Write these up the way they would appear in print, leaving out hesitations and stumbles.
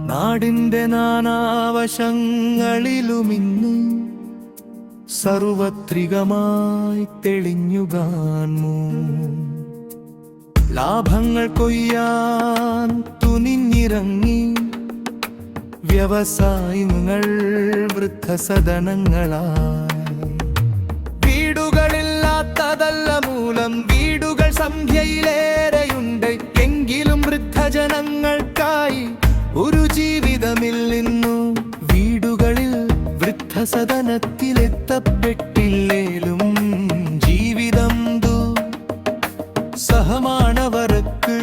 നാടിന്റെ നാനാവശങ്ങളിലുമിന്ന് സർവത്രികമായി തെളിഞ്ഞുകാൺമൂ. ലാഭങ്ങൾ കൊയ്യാൻ തുനിഞ്ഞിറങ്ങി വ്യവസായങ്ങൾ വൃദ്ധസദനങ്ങളായി. വീടുകളില്ലാത്തതല്ല മൂലം വീടുകൾ സംഖ്യയിലേറെയുണ്ട്. എങ്കിലും വൃദ്ധജനങ്ങൾക്കായി ഒരു ജീവിതമില്ലിന്നു. വീടുകളിൽ വൃദ്ധസദനത്തിലെത്തപ്പെട്ടില്ലേലും ജീവിതം സഹമാനവർക്ക്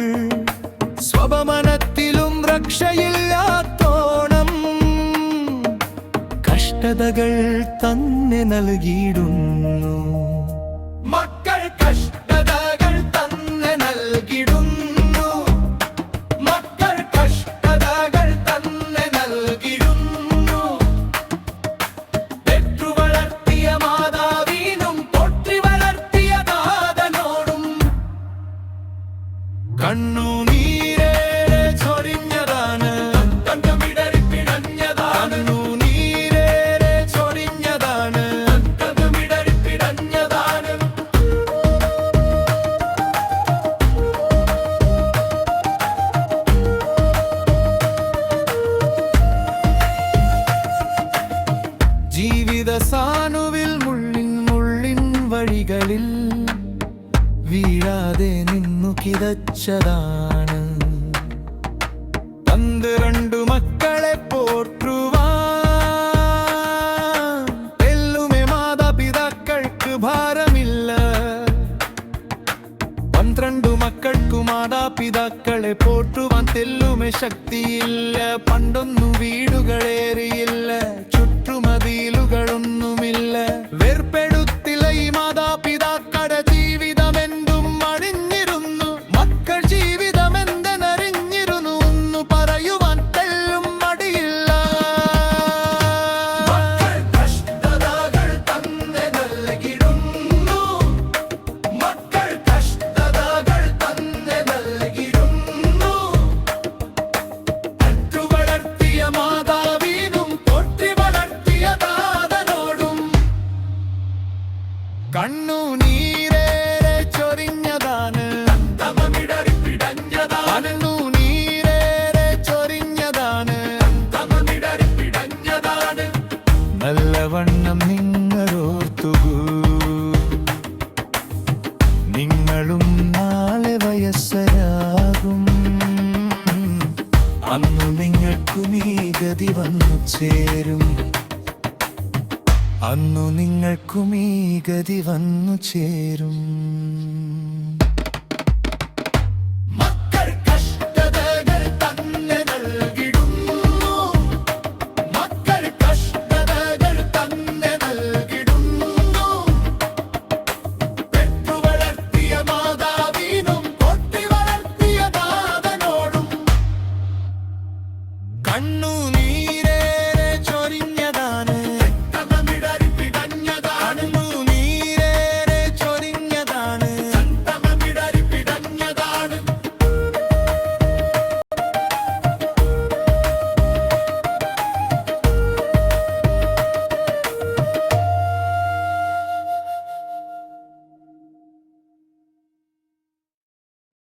സ്വപമനത്തിലും രക്ഷയില്ലാത്തോണം കഷ്ടതകൾ തന്നെ നൽകിയിടുന്നു. മക്കൾ കഷ്ടതകൾ തന്നെ നൽകിയിടുന്നു. മക്കൾ കഷ്ടതകൾ തന്നെ നൽകിയിടുന്നു. പെറ്റു വളർത്തിയ മാതാവിനും പൊട്ടി വളർത്തിയ താതനോടും കണ്ണുനീരേറെ ചൊരിഞ്ഞതാണ്. കണ്ണുനീരേറെ ചൊരിഞ്ഞതാണ്. ജീവിത സാനുവിൽ മുള്ളിൻ വഴികളിൽ വീഴാതെ നിന്നു കിതച്ചതാണ്. 12 മക്കളെ പോറ്റുവാൻ തെല്ലുമേ മാതാപിതാക്കൾക്ക് ഭാരമില്ല. 12 മക്കൾക്കു മാതാപിതാക്കളെ പോറ്റുവാൻ തെല്ലുമേ ശക്തിയില്ല. പണ്ടൊന്നും വീടുകളേറിയില്ല, ചുറ്റുമതിലുകളൊന്നുമില്ല. വേർപ്പെടുത്തില്ല ഈ മാതാപിതാക്കളുടെ ജീവിതമെന്തും അഴിഞ്ഞിരുന്നു. മക്കൾ ജീവിതമെന്തെന്നറിഞ്ഞിരുന്നു ഒന്നു പറയുവാൻ തെല്ലും മടിയില്ല. മക്കൾ കഷ്ടതകൾ തന്നെ നൽകിയിടുന്നു. മക്കൾ കഷ്ടതകൾ തന്നെ നൽകിയിടുന്നു. പെറ്റു വളർത്തിയ മാതാവിനും പൊട്ടി വളർത്തിയ താതനോടും കണ്ണുനീരേറെ ചൊരിഞ്ഞതാണ്. കണ്ണുനീരേറെ ചൊരിഞ്ഞതാണ്. നല്ലവണ്ണം നിങ്ങളോർത്തുകൂ. നിങ്ങളും നാളെ വയസ്സരാകും. അന്നു നിങ്ങൾക്കും ഈ ഗതി വന്നു ചേരും. അന്നു നിങ്ങൾക്കും ഈ ഗതി വന്നു ചേരും.